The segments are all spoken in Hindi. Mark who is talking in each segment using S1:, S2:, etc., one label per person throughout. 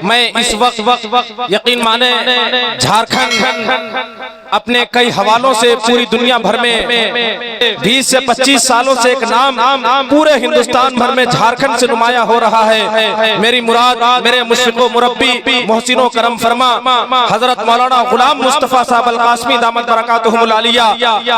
S1: मैं इस वक्त यकीन माने झारखंड अपने कई हवालों से पूरी दुनिया भर में 20 से 25 सालों से एक नाम पूरे हिंदुस्तान भर में झारखंड से नुमाया हो रहा है। मेरी मुराद मेरे मुश्किल मुरब्बी मोहसिनो करम फरमा हजरत मौलाना गुलाम मुस्तफा साहब अल कासमी दामत बरकातुहुमुल आलिया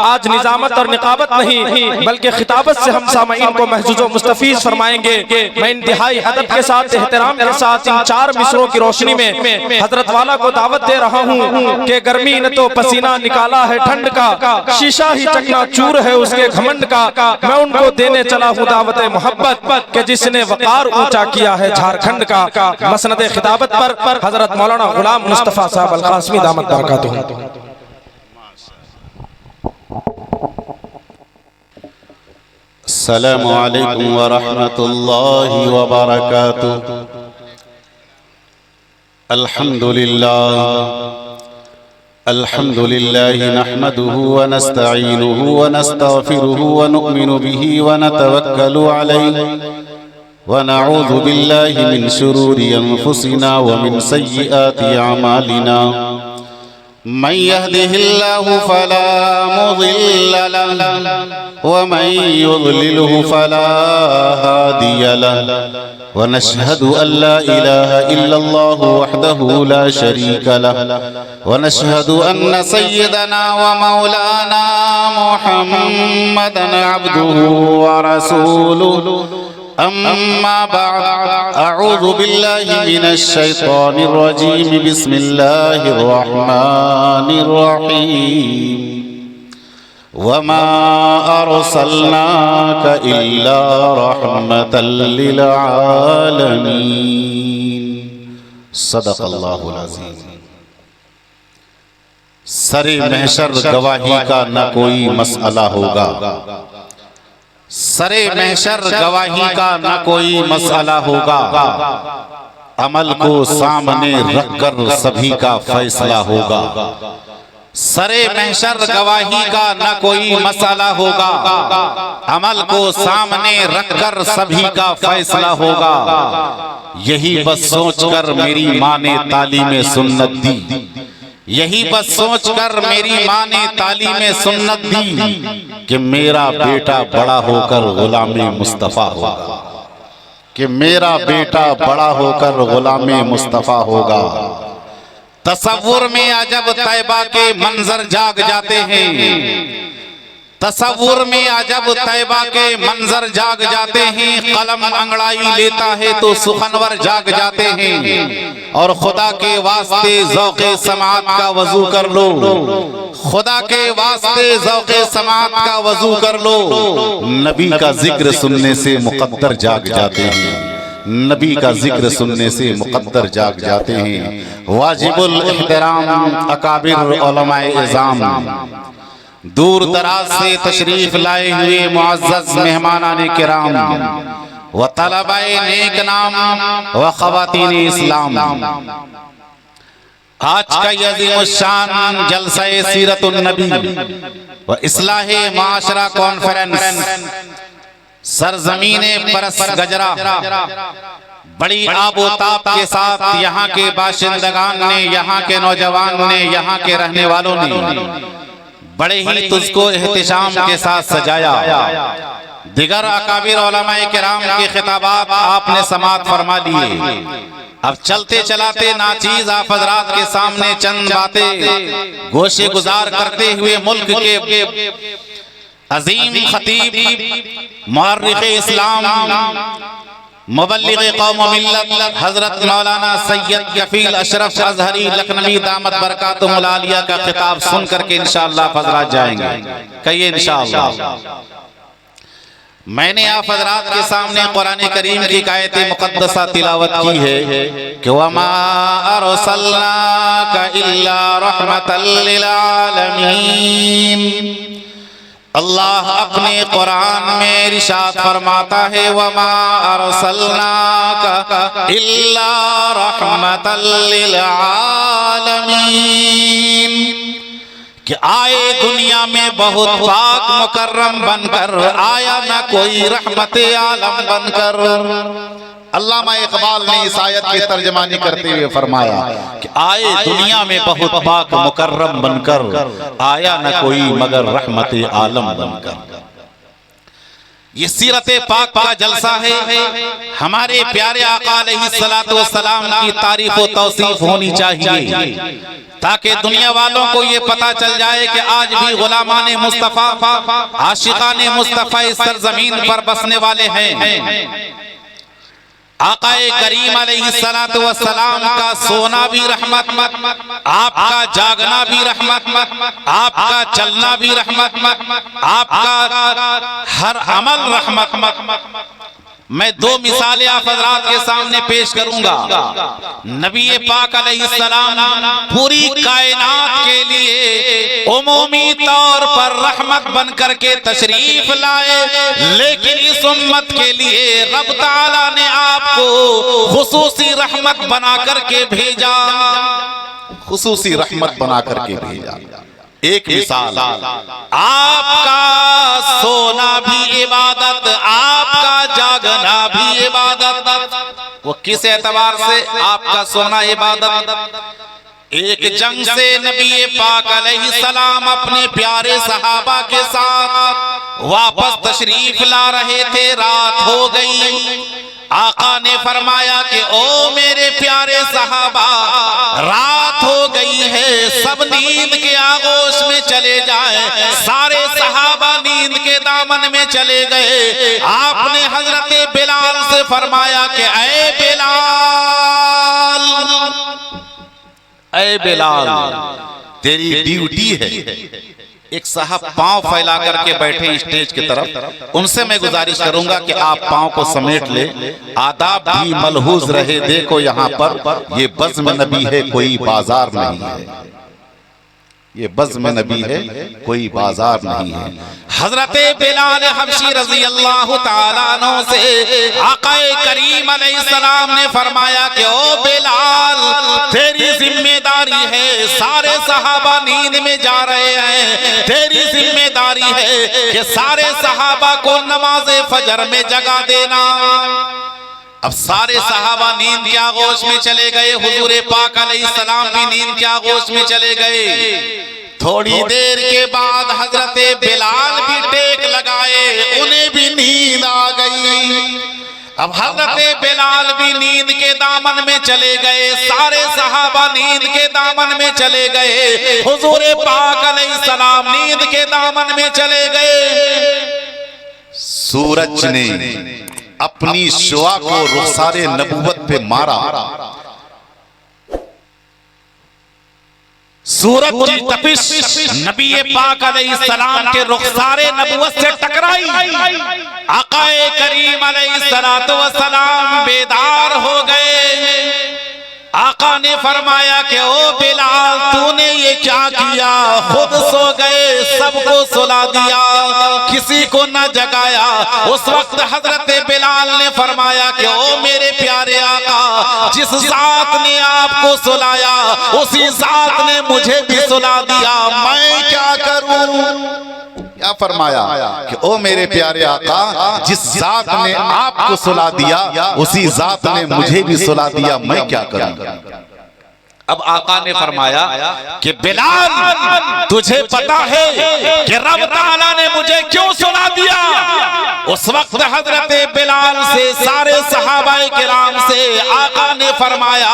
S1: आज निजामत और निकाबत नहीं बल्कि खिताबत से हम सामईन को महजूज व मुस्तफीज फरमाएंगे। मैं इंतहाई अदब के साथ एहतराम के साथ इन 4 मिसरों की रोशनी में हजरत वाला को दावत दे रहा हूँ कि गर्मी ने तो पसीना निकाला है ठंड का, शीशा ही चकनाचूर है उसके घमंड का। मैं उनको देने चला हूँ दावत मोहब्बत के जिसने वकार ऊंचा किया है झारखंड का। मसनद खिताबत पर हजरत मौलाना गुलाम मुस्तफा साहब अल कासमी दामत बरकातुहू।
S2: अस्सलामु अलैकुम व रहमतुल्लाहि व बरकातुहू। अल्हम्दुलिल्लाह नहमदुहु व नस्तईनुहु व नस्तगफिरुहु व नु'मिनु बिही व नतवक्कलु अलैहि व नऊज़ु बिल्लाहि मिन शुरूरि अनफुसिना व मिन सय्यिआति अमालिना। मन यहदिहिल्लाहु फला मुज़िल्ल लहु व मन युज़लिलहु फला हादिय लहु व नशहदु अल्ला इलाहा इल्लल्लाहु वहदहु ला शरीका लहु व नशहदु अन्न सय्यदना व मौलाना मुहम्मदन अब्दुहु व रसूलुहु। अम्मा बअद अऊज़ु बिल्लाहि मिनश शैतानिर रजीम बिस्मिल्लाहिर रहमानिर रहीम। वमा अरसलनाका इल्ला रहमतल लिल आलमीन। सदक़ल्लाहुल अज़ीम। सरे महशर गवाही का न कोई मसला होगा, सरे महशर गवाही का न कोई मसला होगा। अमल को सामने रखकर सभी का फैसला होगा। सरे महशर गवाही का न कोई मसला होगा। अमल को सामने रखकर सभी का फैसला होगा। यही बस सोचकर मेरी माँ ने तालीम सुन्नत दी, यही बस सोचकर मेरी माँ ने तालीम सुन्नत दी कि मेरा बेटा बड़ा होकर गुलामे मुस्तफा होगा, कि मेरा बेटा बड़ा होकर गुलामे मुस्तफा होगा। तसव्वुर में अजब तैबा के मंजर जाग जाते हैं, तसव्वुर में अजब तैबा के मंजर जाग जाते हैं। कलम अंगड़ाई लेता है तो सुखनवर जाग जाते हैं। और खुदा के वास्ते ज़ौक़े समात का वजू कर लो, खुदा के वास्ते ज़ौक़े समात का वजू कर लो। नबी का जिक्र सुनने से मुक़द्दर जाग जाते हैं, नबी का जिक्र सुनने से मुक़द्दर जाग जाते हैं। वाजिबुल इहतराम अकाबिर उलमाए इज़ाम, दूर दराज से तशरीफ लाए हुए मुअज़्ज़ज़ मेहमानाने किराम व तलबाए नेक नाम व ख़वातीन इस्लाम, आज का ये अज़ीमुश्शान जलसाए सीरतुन नबी व इस्लाहे माशरा कॉन्फ्रेंस सरज़मीने परस गजरा बड़ी आबोताब के साथ यहाँ के बाशिंदगान ने, यहाँ के नौजवान ने, यहाँ के रहने वालों ने बड़े ही तुझको एहतिशाम के साथ सजाया। दिगर अकाबिर उलमाए किराम के खिताबात आपने समात फरमा लिए। अब चलते चलाते नाचीज आप हज़रात के सामने चंद बातें गोशे गुजार करते हुए मुल्क के अजीम खतीब मुअर्रिख़े इस्लाम मुबल्लिग़े कौम व मिल्लत हजरत मौलाना सैयद कफील अशरफ अज़हरी लखनवी दामत बरकातुहुल आलिया का खिताब सुन करके इंशाअल्लाह हज़रात जाएंगे। कहिए इंशाअल्लाह। मैंने आप हज़रात के सामने कुरान करीम की आयत मुक़द्दसा तिलावत की है कि वमा अरसलनाका इल्ला रहमतल लिल आलमीन। अल्लाह अपने कुरान में इरशाद फरमाता है वमा अरसलनाका इल्ला रहमतल लिल आलमीन, कि आए दुनिया में बहुत पाक मुकर्रम बनकर, आया ना कोई रहमत आलम बनकर। अल्लामा इकबाल ने इस आयत की तर्जमानी करते हुए फरमाया कि आए दुनिया में बहुत पाक मुकर्रम बनकर, आया न कोई मगर रहमत आलम बनकर। ये सीरत पाक का जलसा है। हमारे प्यारे आका अलैहिस्सलातु वस्सलाम की तारीफ व तौसीफ होनी चाहिए ताकि दुनिया वालों को ये पता चल जाए कि आज भी गुलामाने मुस्तफा, आशिकाने मुस्तफा इस सरजमीन पर बसने वाले हैं। आकाए करीम अलैहिस्सलातु वस्सलाम का सोना भी रहमत, आपका जागना भी रहमत, आपका चलना भी रहमत, आपका हर अमल रहमत। मैं दो मिसालें आप हज़रात के सामने पेश करूंगा। नबी पाक अलैहिस्सलाम पूरी कायनात के लिए उमूमी तौर पर रहमत बनकर के तशरीफ लाए, लेकिन इस उम्मत के लिए रब ताला ने आपको खुसूसी रहमत बना करके भेजा, खुसूसी रहमत बना करके भेजा। एक मिसाल, आपका सोना भी इबादत, आपका जागना भी इबादत। वो किस एतबार से आपका सोना इबादत? एक जंग से नबी पाक अलैहिस्सलाम अपने प्यारे सहाबा के साथ वापस तशरीफ ला रहे थे, रात हो गई। आका ने फरमाया कि ओ मेरे प्यारे सहाबा, रात हो गई है, सब नींद के आगोश में चले जाए। सारे सहाबा नींद के दामन में चले गए। आपने हजरत बिलाल से फरमाया कि ऐ बिलाल, ऐ बिलाल, तेरी ड्यूटी है। एक साहब पांव फैला करके बैठे स्टेज की तरफ, उनसे मैं गुजारिश करूंगा कि आप पांव को समेट ले, आदाब भी मलहूज रहे। देखो यहाँ पर ये बज़्म नबी है, कोई बाजार नहीं है। ये बज़्म नबी है, कोई बाजार नहीं है। हजरत बिलाल हबशी रज़ी अल्लाह ताला अन्हु से आकाए करीम अलैहिस्सलाम ने फरमाया कि ओ बिलाल, तेरी जिम्मेदारी है, सारे सहाबा नींद में जा रहे हैं, तेरी जिम्मेदारी है कि सारे सहाबा को नमाज़े फजर में जगा देना। अब सारे सहाबा नींद के आगोश में चले गए, हुजूर पाक अलैहिस्सलाम भी नींद के आगोश में चले गए। थोड़ी देर के बाद हजरत बिलाल भी टेक लगाए, उन्हें भी नींद आ गई। अब हजरत बिलाल भी नींद के दामन में चले गए, सारे सहाबा नींद के दामन में चले गए, हुजूर पाक अलैहिस्सलाम नींद के दामन में चले गए। सूरज ने अपनी शुआ को रुखसारे नबूवत पे मारा, सूरज की तपिश नबी पाक अलैहिस्सलाम के रुखसारे नबूवत से टकराई। आकाए करीम अलैहिस्सलातु वस्सलाम बेदार हो गए। आका ने फरमाया कि ओ बिलाल, तूने ये क्या किया? खुद सो गए, सबको सुला दिया, किसी को न जगाया। उस वक्त हजरत बिलाल ने फरमाया कि ओ मेरे प्यारे आका, जिस जात ने आपको सुलाया उसी जात ने मुझे भी सुला दिया, मैं क्या करूं? क्या फरमाया कि ओ मेरे प्यारे आका, जिस जात ने आपको सुला दिया उसी जात ने मुझे भी सुला दिया, मैं क्या करूं? अब आका ने फरमाया कि बिलाल, तुझे पता है कि रब ताला ने मुझे क्यों सुला दिया? उस वक्त हजरत बिलाल से सारे सहाबाए किराम से आका ने फरमाया,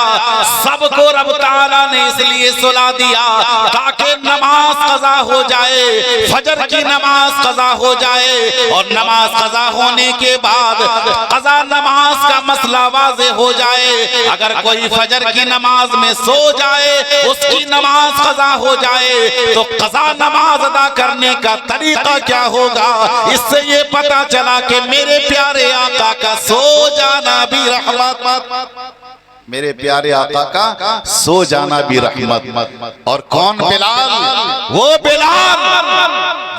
S2: सबको रब ताला ने इसलिए सुला दिया ताकि नमाज कज़ा हो जाए, फजर की नमाज कज़ा हो जाए, और नमाज कज़ा होने के बाद कज़ा नमाज का मसला वाज़े हो जाए। अगर कोई फजर की नमाज में सो जाए, उसकी नमाज कज़ा हो जाए, तो कज़ा नमाज अदा करने का तरीका क्या होगा? इससे ये पता चला कि मेरे प्यारे आका का सो जाना भी रहमत, मेरे प्यारे आका का सो जाना भी रहमत। और कौन बिलाल? वो बिलाल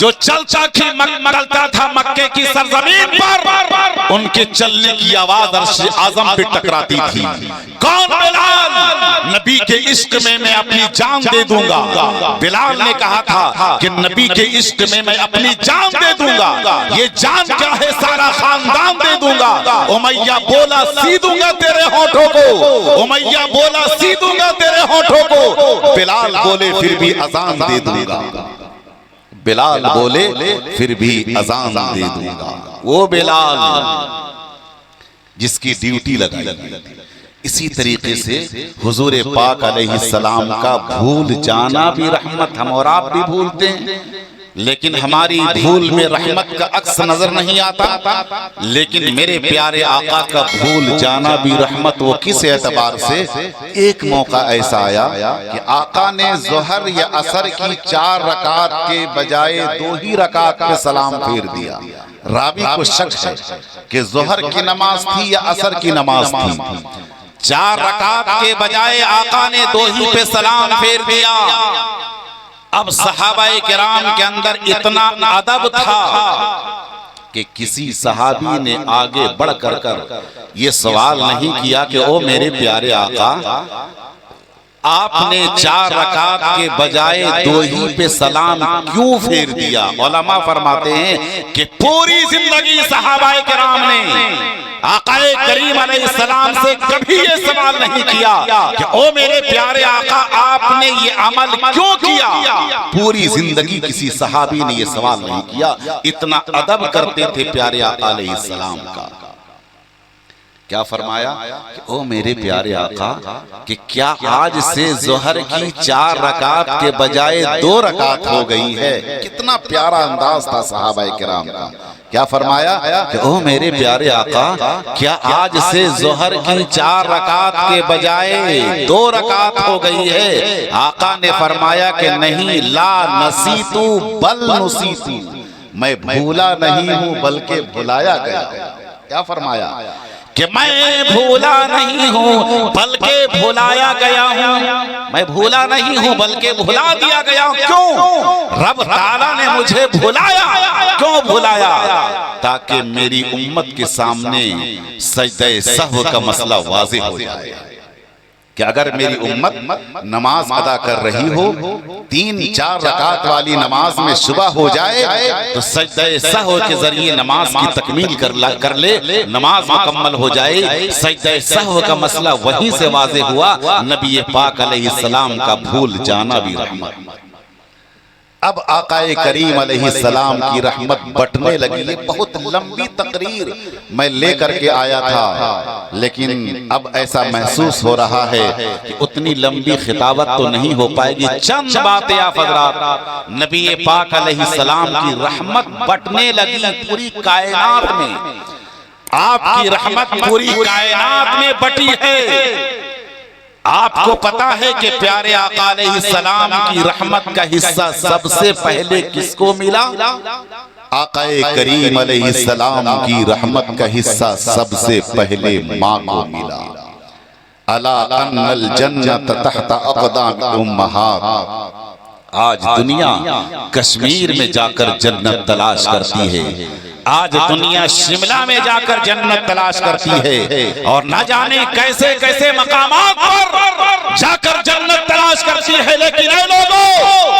S2: जो चलता था मक्के की सरजमीन पर, उनके चलने की आवाज अर्श आजम पे टकराती थी। कौन बिलाल? नबी के इश्क में मैं अपनी जान दे दूंगा। बिलाल ने कहा था कि नबी के इश्क में मैं अपनी जान दे दूंगा, ये जान क्या है सारा खानदान दे दूंगा। उमैया बोला सी दूंगा तेरे होठों को, उमैया बोला सी दूंगा तेरे होठों को। बिलाल बोले फिर भी अजान दे दूंगा, बिलाल बोले फिर भी अजान दे दूंगा। वो बिलाल जिसकी ड्यूटी लगी। इसी तरीके से हुजूर पाक अलैहिस्सलाम का भूल जाना भी रहमत। हम और आप भी भूलते हैं, लेकिन हमारी भूल में रहमत का अक्स नजर नहीं आता। लेकिन मेरे प्यारे आका का भूल जाना भी रहमत। वो किस एतबार से? एक मौका ऐसा आया कि आका ने ज़ोहर या असर की 4 रकात के बजाय 2 ही रकात पे सलाम फेर दिया। रावी को शक है कि ज़ोहर की नमाज थी या असर की नमाज थी। 4 रकात के बजाय आका ने 2 ही पे सलाम फेर दिया। अब सहाबाए किराम के अंदर इतना अदब था कि किसी सहाबी ने आगे बढ़ कर ये सवाल नहीं किया कि ओ मेरे प्यारे आका, आपने 4 रकात के बजाय 2 ही पे सलाम क्यों फेर दिया? उलमा फरमाते हैं कि पूरी जिंदगी सहाबाए किराम ने आकाए करीम अलैहिस्सलाम से कभी ये सवाल नहीं किया कि ओ मेरे प्यारे आका, आपने ये अमल क्यों किया। पूरी जिंदगी किसी सहाबी ने ये सवाल नहीं किया। इतना अदब करते थे प्यारे आका अलैहिस्सलाम का। क्या फरमाया कि ओ मेरे प्यारे आका, कि क्या आज से ज़ोहर की 4 रकात के बजाय 2 रकात हो गई है। कितना प्यारा अंदाज था सहाबाए किराम का। क्या फरमाया कि ओ मेरे प्यारे आका, क्या आज से ज़ोहर की 4 रकात के बजाय 2 रकात हो गई है। आका ने फरमाया कि नहीं, ला नसीतु बल नुसीतु, मैं भूला नहीं हूँ बल्कि भुलाया गया। क्या फरमाया कि मैं भूला नहीं हूँ बल्कि भुलाया गया हूँ। मैं भूला नहीं हूँ बल्कि भुला दिया गया हूँ। क्यों? रब ताला ने मुझे भुलाया। क्यों भुलाया? ताकि मेरी उम्मत के सामने सजदे सहव का मसला वाज़ेह हो जाए कि अगर मेरी उम्मत नमाज अदा कर रही हो, 3-4 रकात वाली नमाज में सुबह हो जाए तो सजदे सहव के जरिए नमाज की तकमील कर ले, नमाज मुकम्मल हो जाए। सजदे सहव का मसला वहीं से वाज़ेह हुआ। नबी पाक अलैहिस्सलाम का भूल जाना भी रहमत। अब आकाए करीम अलैहिस्सलाम की रहमत बटने लगी। ये बहुत लंबी तकरीर मैं लेकर के आया था, लेकिन अब ऐसा महसूस हो रहा है कि उतनी लंबी खिताबत तो नहीं हो पाएगी। चंद बातें आप हज़रात, नबी पाक अलैहिस्सलाम की रहमत बटने लगी पूरी कायनात में। आपकी रहमत पूरी कायनात में बटी है। आपको पता है कि प्यारे आका अलैहिस्सलाम की रहमत का हिस्सा सबसे पहले किसको मिला? आकाए करीम अलैहिस्सलाम की रहमत का हिस्सा सबसे पहले माँ को मिला। अला अन्नल जन्नत तहत अक़दाम उम्महात। आज दुनिया कश्मीर में जाकर जन्नत तलाश करती है। आज दुनिया शिमला में जाकर जन्नत तलाश करती है और न जाने कैसे कैसे मकामात पर जाकर जन्नत तलाश करती है। लेकिन ऐ लोगों,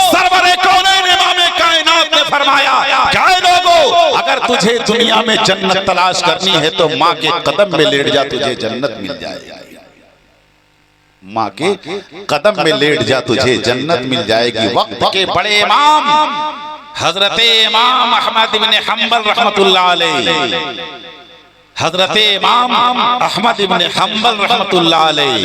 S2: सरवरे कौनैन इमाम कायनात ने फरमाया, क्या ऐ लोगों, अगर तुझे दुनिया में जन्नत तलाश करनी है तो माँ के कदम में लेट जा, तुझे जन्नत मिल जाएगी। माँ के कदम में लेट जा, तुझे जन्नत मिल जाएगी। वक्त के बड़े इमाम हजरत इमाम अहमद इब्न हंबल रहमतुल्लाह अलैह, हजरत इमाम अहमद इब्न हंबल रहमतुल्लाह अलैह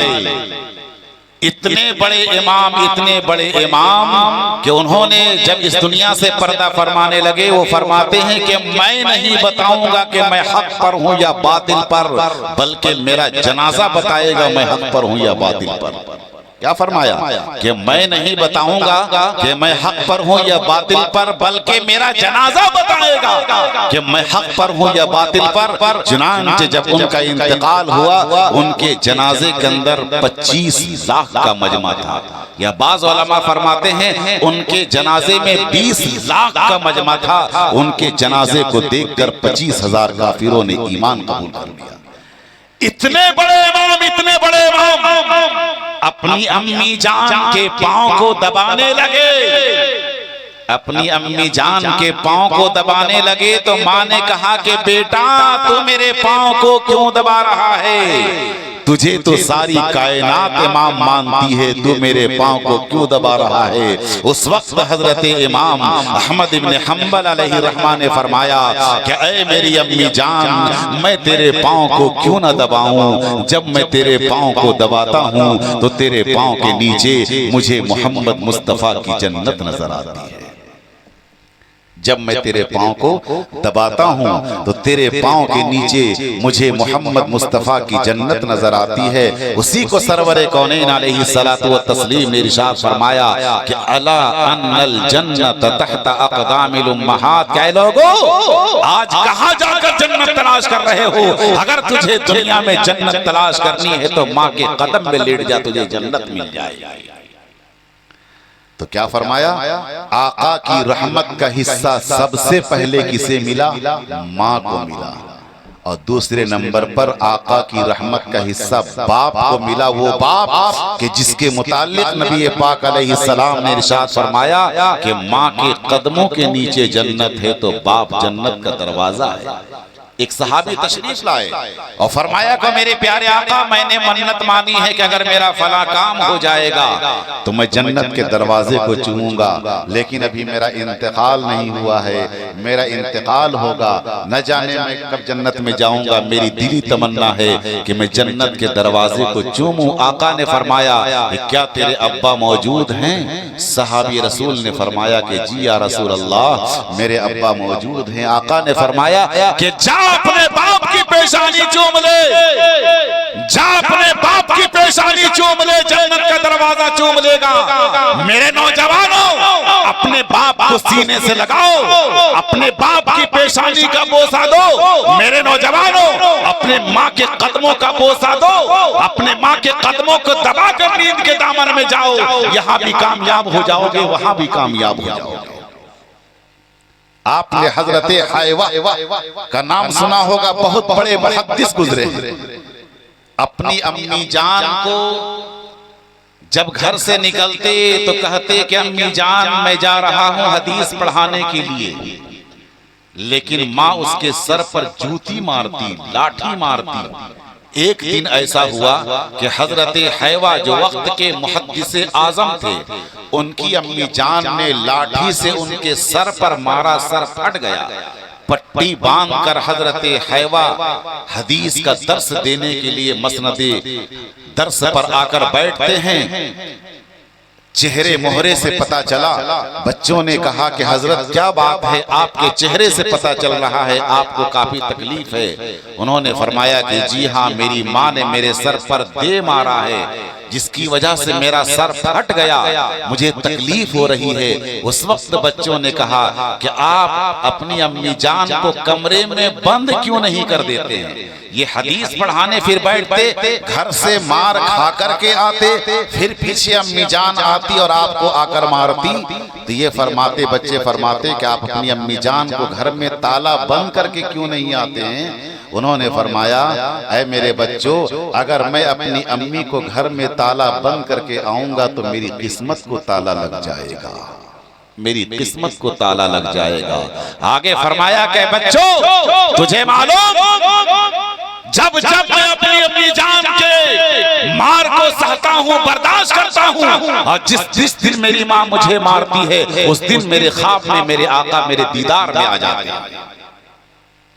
S2: इतने बड़े इमाम कि उन्होंने जब इस दुनिया से पर्दा फरमाने लगे, वो फरमाते हैं कि मैं नहीं बताऊंगा कि मैं हक पर हूं या बातिल पर, बल्कि मेरा जनाजा बताएगा मैं हक पर हूं या बातिल पर। क्या फरमाया कि मैं नहीं बताऊंगा कि मैं हक पर हूं या बातिल पर, बल्कि मेरा जनाजा बताएगा कि मैं हक पर हूं या बातिल पर। चुनांचे जब उनका इंतकाल हुआ, उनके जनाजे के अंदर 25 लाख का मजमा था, या बाज़ उलमा फरमाते हैं उनके जनाजे में 20 लाख का मजमा था। उनके जनाजे को देखकर 25,000 काफिरों ने ईमान कबूल कर लिया। इतने बड़े इमाम अपनी अम्मी जान के पांव को दबाने लगे। अपनी अम्मी जान के पांव को दबाने लगे तो माँ ने कहा कि बेटा तू मेरे पांव को क्यों दबा रहा है? तुझे तो सारी कायनात इमाम मानती है, तू मेरे पांव को क्यों दबा रहा है? उस वक्त हजरत इमाम अहमद इब्न हम्बल अलैहि रहमा ने फरमाया कि ऐ मेरी अम्मी जान, मैं तेरे पांव को क्यों ना दबाऊं? जब मैं तेरे पांव को दबाता हूं तो तेरे पांव के नीचे मुझे मोहम्मद मुस्तफा की जन्नत नजर आती है। जब मैं तेरे पांव को दबाता हूं तो तेरे पांव के नीचे मुझे मोहम्मद मुस्तफा की जन्नत नजर आती है। उसी को सरवरे कौनैन अलैहि सलातु व तस्लीम ने इरशाद फरमाया कि अला अन्नल जन्नत तहत अक़दामिल उम्महात। क्या लोगो, आज कहां जाकर जन्नत तलाश कर रहे हो? अगर तुझे दुनिया में जन्नत तलाश करनी है तो मां के कदम में लेट जा, तुझे जन्नत मिल जाएगी। तो क्या फरमाया? आका की रहमत का हिस्सा सबसे पहले किसे मिला? माँ को मिला। और दूसरे नंबर पर आका की रहमत का हिस्सा बाप को मिला। वो बाप कि जिसके मुताल्लिक नबी पाक अलैहिस्सलाम ने इरशाद फरमाया कि माँ के कदमों के नीचे जन्नत है तो बाप जन्नत का दरवाजा है। एक सहाबी तशरीफ लाए और फरमाया कि मेरे प्यारे आका, मैंने मन्नत मानी है कि अगर मेरा फला काम हो जाएगा तो मैं जन्नत के दरवाजे को चूमूंगा, लेकिन अभी मेरा इंतकाल नहीं हुआ है, मेरा इंतकाल होगा, न जाने मैं कब जन्नत में जाऊंगा। मेरी दिली तमन्ना है कि मैं जन्नत के दरवाजे को चूमूं। आका ने फरमाया कि क्या तेरे अब्बा मौजूद हैं? सहाबी रसूल ने फरमाया कि जी या रसूल अल्लाह, मेरे अब्बा मौजूद हैं। आका ने फरमाया कि जा अपने बाप की पेशानी चूम ले, जा अपने बाप की पेशानी चूम ले, जन्नत का दरवाजा चूम लेगा। मेरे नौजवानों, अपने बाप को सीने से लगाओ, अपने बाप की पेशानी का बोसा दो। मेरे नौजवानों, अपने माँ के कदमों का बोसा दो, अपने माँ के कदमों को दबाकर नींद के दामन में जाओ। यहाँ भी कामयाब हो जाओगे, वहां भी कामयाब हो जाओगे। आपने हजरत हायवा का नाम सुना होगा, बहुत बड़े मुहद्दिस गुजरे। अपनी अम्मी जान को जब घर से निकलते तो कहते कि अम्मी जान, मैं जा रहा हूं हदीस पढ़ाने के लिए, लेकिन माँ उसके सर पर जूती मारती, लाठी मारती। एक दिन ऐसा हुआ कि हजरत हैवा जो वक्त के मुहद्दिस आजम थे, उनकी अम्मी जान ने लाठी से उनके सर पर मारा, सर फट गया। पट्टी बांधकर हजरत हैवा हदीस का दर्स देने के लिए मसनदे दर्स पर आकर बैठते हैं। चेहरे मोहरे से पता चला, बच्चों ने कहा कि हजरत क्या बात है, आपके चेहरे से पता चल रहा है आपको काफी तकलीफ है। उन्होंने फरमाया कि जी हाँ, मेरी माँ ने मेरे सर पर दे मारा है, जिसकी वजह से मेरा सर फट गया, मुझे तकलीफ हो रही है। उस वक्त बच्चों ने कहा कि आप अपनी अम्मी जान को कमरे में बंद क्यों नहीं कर देते हैं? ये हदीस पढ़ाने फिर बैठते, घर से मार खा करके आते, फिर पीछे अम्मी जान आती और आपको आकर मारती। तो ये फरमाते, बच्चे फरमाते कि आप अपनी अम्मी जान को घर में ताला बंद करके क्यों नहीं आते हैं? उन्होंने फरमाया, ऐ मेरे बच्चों, अगर मैं अपनी अम्मी को घर में ताला बंद करके आऊंगा तो मेरी किस्मत को ताला लग जाएगा, मेरी किस्मत को ताला लग जाएगा। आगे फरमाया कि बच्चों, तुझे मालूम, जब जब मैं अपनी अम्मी जान के मार को सहता हूँ, बर्दाश्त करता हूँ, और जिस दिन मेरी माँ मुझे मारती है, उस दिन मेरे ख्वाब में मेरे आका मेरे दीदार में आ जाते हैं।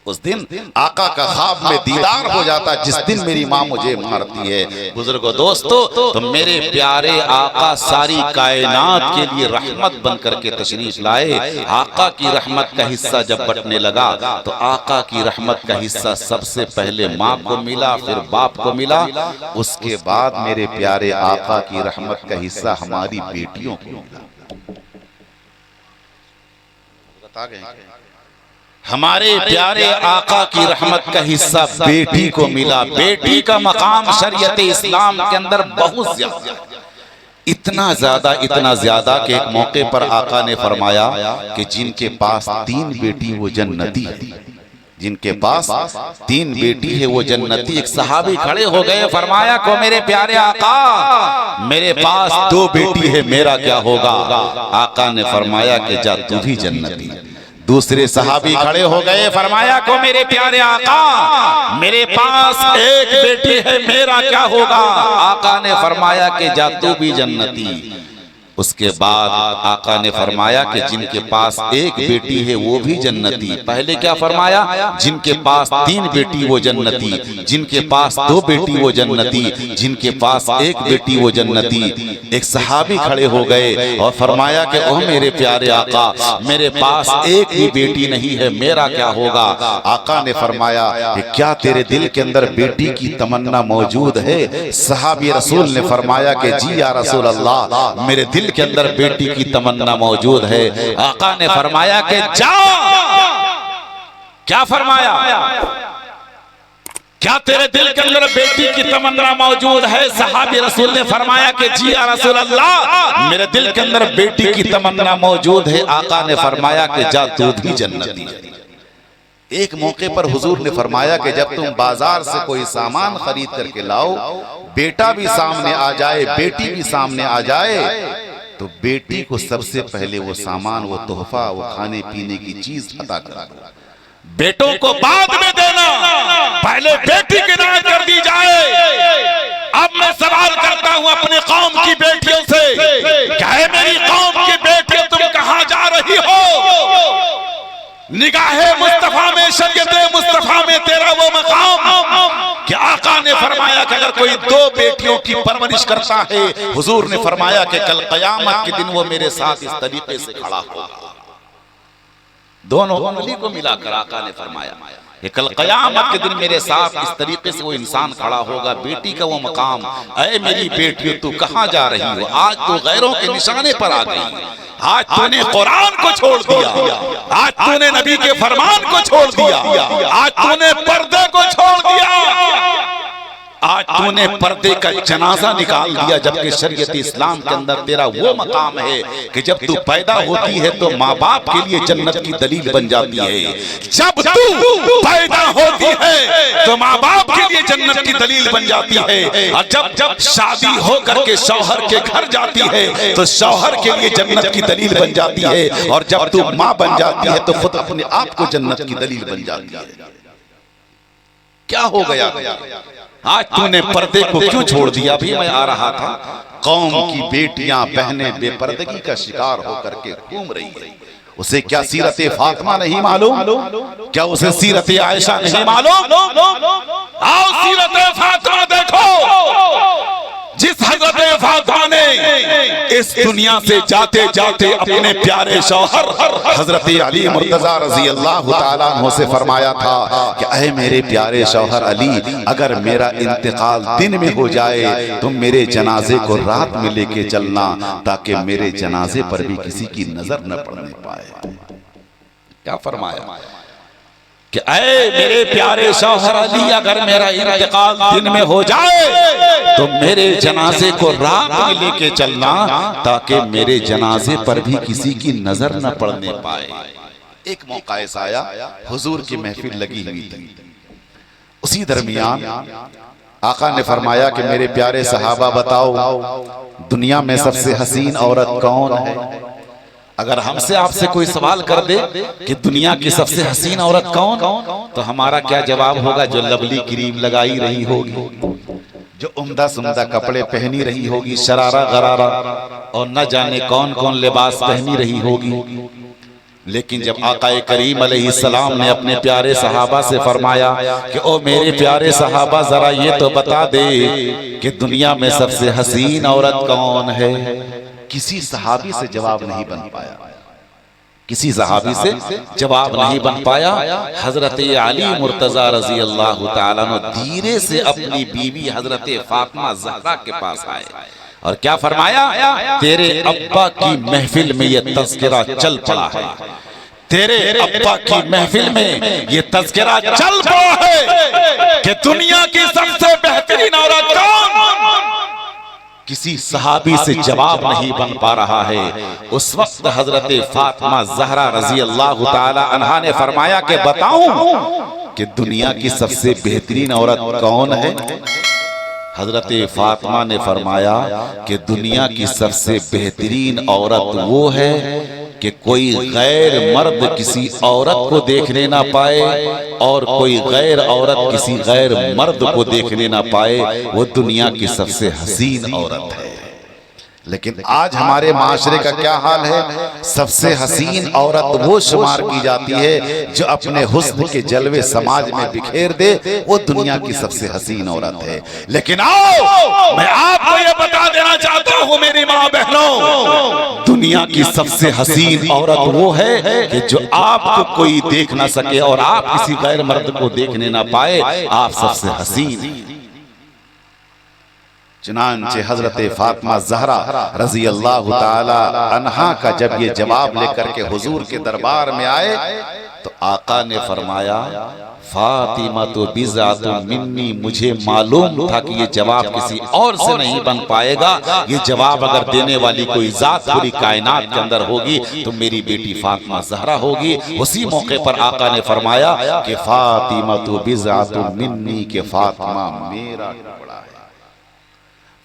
S2: उस दिन आका का ख्वाब में दीदार हो जाता जिस दिन मेरी माँ मुझे मारती है। बुजुर्गो दोस्तों, तो मेरे प्यारे आका सारी कायनात के लिए रहमत बन करके तशरीफ लाए। आका की रहमत का हिस्सा जब बंटने लगा तो आका की रहमत का हिस्सा सबसे पहले माँ को मिला, फिर बाप को मिला, उसके बाद मेरे प्यारे आका की रहमत का हिस्सा हमारी बेटियों को मिला। बता गए हमारे प्यारे आका की रहमत का हिस्सा बेटी को मिला। बेटी का मकाम शरीयत इस्लाम के अंदर बहुत ज्यादा, इतना ज्यादा कि एक मौके पर आका ने फरमाया कि जिनके पास 3 बेटी वो जन्नती है, जिनके पास 3 बेटी है वो जन्नती। एक सहाबी खड़े हो गए, फरमाया को मेरे प्यारे आका मेरे पास 2 बेटी है, मेरा क्या होगा? आका ने फरमाया कि जा तू भी जन्नती। दूसरे सहाबी खड़े हो गए, फरमाया को मेरे प्यारे आका मेरे पास 1 बेटी है, मेरा क्या होगा? आका ने फरमाया कि जा तू भी जन्नती। उसके बाद आका ने फरमाया कि जिनके पास 1 बेटी है वो भी जन्नती। पहले क्या फरमाया? जिनके पास 3 बेटी वो जन्नती, जिनके पास 2 बेटी वो जन्नती, जिनके पास 1 बेटी वो जन्नती। एक सहाबी खड़े हो गए और फरमाया कि ओह मेरे प्यारे आका मेरे पास 1 भी बेटी नहीं है, मेरा क्या होगा? आका ने फरमाया कि क्या तेरे दिल के अंदर बेटी की तमन्ना मौजूद है? सहाबी रसूल ने फरमाया कि जी या रसूल अल्लाह मेरे दिल के अंदर बेटी की तमन्ना मौजूद है। आका ने फरमाया कि जाओ। क्या फरमाया? क्या तेरे दिल के अंदर बेटी की तमन्ना मौजूद है? सहाबी रसूल ने फरमाया कि जी या रसूल अल्लाह मेरे दिल के अंदर बेटी की तमन्ना मौजूद है। आका ने फरमाया कि जा तू भी जन्नती है। एक मौके पर हुजूर ने फरमाया कि जब तुम बाजार से कोई सामान खरीद करके लाओ, बेटा भी सामने आ जाए, बेटी भी सामने आ जाए, तो बेटी को सबसे पहले वो सामान, वो तोहफा, वो खाने पीने की चीज अता करा दो। बेटों को बाद में देना, पहले बेटी की इनायत कर दी जाए। अब मैं सवाल करता हूं अपनी कौम की बेटियों से, क्या है मेरी कौम की बेटियों तुम कहां जा रही हो? निगाहे मुस्तफा में, शरीयते मुस्तफा में तेरा वो मकाम कि आका ने फरमाया कि अगर कोई 2 बेटियों की परवरिश करता है, हुजूर ने फरमाया कि कल कयामत के दिन वो मेरे साथ इस तरीके से खड़ा होगा। दोनों उंगली को मिलाकर आका ने फरमाया कि कल कयामत के दिन मेरे साथ इस तरीके से वो इंसान खड़ा होगा। बेटी का वो मकाम, ऐ मेरी बेटी तू कहां जा रही हो? आज तो गैरों के निशाने पर आ गई, आज तूने कुरान को छोड़ दिया, आज तूने नबी के फरमान को छोड़ दिया, आज तूने पर्दे को छोड़ दिया, आज तूने पर्दे का जनाजा निकाल दिया। जबकि शरीयत इस्लाम के अंदर तेरा वो मकाम है कि जब तू पैदा होती है तो माँ बाप के लिए जन्नत की दलील बन जाती है। जब तू पैदा होती है तो माँ बाप के लिए जन्नत की दलील बन जाती है। और जब शादी हो करके शौहर के घर जाती है तो शौहर के लिए जन्नत की दलील बन जाती है। और जब तू माँ बन जाती है तो खुद अपने आप को जन्नत की दलील बन जाती है। क्या हो गया? आज तूने पर्दे को क्यों छोड़ दिया? भी मैं आ रहा था, कौम की बेटियां बहनें बेपर्दगी का शिकार होकर के घूम रही है। उसे क्या सीरत फातिमा नहीं मालूम? क्या उसे सीरत आयशा नहीं मालूम? आओ सीरत फातिमा देखो, जिस हज़रत फातिमा ने इस दुनिया से जाते जाते अपने प्यारे शौहर हजरत अली मुर्तजा रजी अल्लाह ताला अन्हु से फरमाया था कि ऐ मेरे प्यारे शौहर अली, अगर मेरा इंतकाल दिन में हो जाए तो मेरे जनाजे को रात में लेके चलना, ताकि मेरे जनाजे पर भी किसी की नजर न पड़ने पाए। क्या फरमाया कि ऐ मेरे प्यारे शौहर अली, अगर मेरा इंतकाल दिन में हो जाए तो मेरे जनाजे को रात में लेके चलना, ताकि मेरे जनाजे पर भी किसी की नजर न पड़ने पाए। एक मौका ऐसा आया, हुजूर की महफिल लगी हुई थी। उसी दरमियान आका ने फरमाया कि मेरे प्यारे सहाबा बताओ, दुनिया में सबसे हसीन औरत कौन है? अगर हमसे आपसे कोई सवाल कर दे कि दुनिया की सबसे हसीन औरत कौन, तो हमारा क्या जवाब होगा? जो लवली क्रीम लगाई रही होगी, जो उम्दा सुम्दा कपड़े पहनी रही होगी, शरारा गरारा और न जाने कौन कौन लिबास पहनी रही होगी। लेकिन जब आकाए करीम अलैहिस्सलाम ने अपने प्यारे सहाबा से फरमाया कि ओ मेरे प्यारे सहाबा जरा ये तो बता दे कि दुनिया में सबसे हसीन औरत कौन है, किसी सहाबी से जवाब नहीं बन पाया, किसी सहाबी से जवाब नहीं बन पाया। हजरत अली मुर्तजा रजी अल्लाह ताला अन्हु धीरे से अपनी बीवी हजरत फातिमा ज़हरा के पास आए और क्या फरमाया, तेरे अब्बा की महफिल में ये तज़किरा चल पड़ा है, तेरे अब्बा की महफिल में ये तज़किरा चल पड़ा है कि दुनिया की सबसे बेहतरीन औरत कौन। किसी सहाबी से जवाब नहीं बन पा रहा है। उस वक्त हजरत फातिमा ज़हरा रजी अल्लाह ताला अन्हा ने फरमाया कि बताऊं कि दुनिया की सबसे बेहतरीन औरत कौन है। हजरत फातिमा ने फरमाया कि दुनिया की सबसे बेहतरीन औरत वो है कि कोई गैर मर्द किसी औरत को देखने ना पाए और कोई गैर औरत किसी गैर मर्द को देखने ना पाए, वो दुनिया की सबसे हसीन औरत है। लेकिन आज हमारे माशरे का क्या हाल है, सबसे हसीन औरत वो शुमार की जाती है जो अपने हुस्न के जलवे समाज में बिखेर दे, वो दुनिया की सबसे हसीन औरत है। लेकिन आओ मैं आपको ये बता देना चाहता हूँ मेरी माँ बहनों, दुनिया की सबसे हसीन औरत वो है कि जो आपको कोई देख ना सके और आप किसी गैर मर्द को देखने ना पाए, आप सबसे हसीन। चुनांचे हजरत फातिमा ज़हरा रजी अल्लाह ताला अन्हा का जब ये जवाब लेकर के हुजूर के दरबार में आए तो आका ने फरमाया, फातिमा तो बिज़ातु मिन्नी, मुझे मालूम था कि ये जवाब किसी और से नहीं बन पाएगा, ये जवाब अगर देने वाली कोई जात पूरी कायनात के अंदर होगी तो मेरी बेटी फातिमा ज़हरा होगी। उसी मौके पर आका ने फरमाया कि फातिमा तो बिज़ातु मिन्नी, के फातिमा मेरा टुकड़ा है,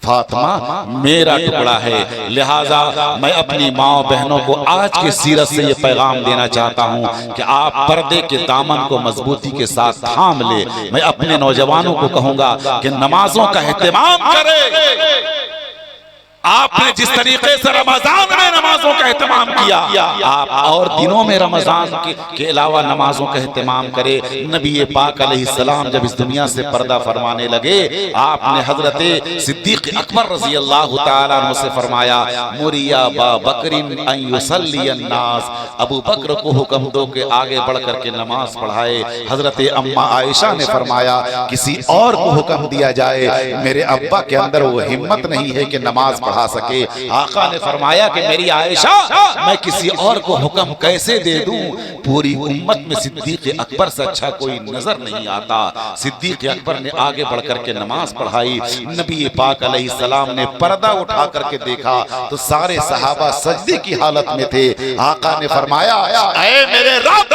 S2: फातिमा मेरा टुकड़ा है। लिहाजा मैं अपनी माँ बहनों को आज के सीरत से ये पैगाम देना चाहता हूँ कि आप पर्दे के दामन को मजबूती के साथ थाम ले। मैं अपने नौजवानों को कहूँगा कि नमाजों का एहतमाम करें। आपने जिस तरीके से रमजान में नमाजों का एहतमाम किया, आप और दिनों में रमजान के अलावा नमाजों का एहतमाम करें। नबी पाक अलैहिस्सलाम जब इस दुनिया से पर्दा फरमाने लगे, आपने हजरत सिद्दीक अकबर रजी अल्लाह ताला अन्हु से फरमाया, मुरिया बा बकरिन अन युसल्ली अन्नास, अबू बकर को हुक्म दो के आगे बढ़ करके नमाज पढ़ाए। हजरत अम्मा आयशा ने फरमाया, किसी और को हुक्म दिया जाए, मेरे अब्बा के अंदर वो हिम्मत नहीं है कि नमाज पढ़ा सके। आका ने फरमाया कि मेरी आयशा, मैं किसी और को हुक्म कैसे दे दूं, पूरी उम्मत में सिद्दीक अकबर से अच्छा कोई नजर नहीं आता। सिद्दीक अकबर ने आगे बढ़कर के नमाज पढ़ाई। नबी पाक अलैहिस्सलाम ने पर्दा उठा करके देखा तो सारे सहाबा सजदे की हालत में थे। आका ने फरमाया, ऐ मेरे रब,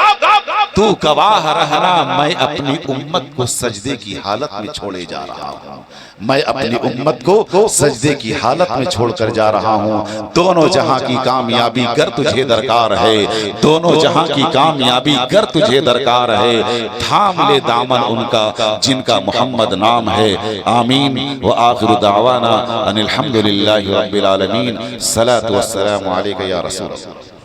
S2: तू गवाह रहना, मैं अपनी उम्मत को सजदे की हालत में छोड़े जा रहा हूँ, मैं अपनी उम्मत को सजदे की हालत में छोड़कर जा रहा हूँ। दोनों जहां की कामयाबी गर तुझे दरकार है, दोनों जहां की कामयाबी गर तुझे दरकार है। थाम ले दामन उनका जिनका मोहम्मद नाम है। आमीन व आखिर दावाना अनिल हम्दुलिल्लाहि रब्बिल आलमीन। सलातु वस्सलामु अलैका या रसूल अल्लाह।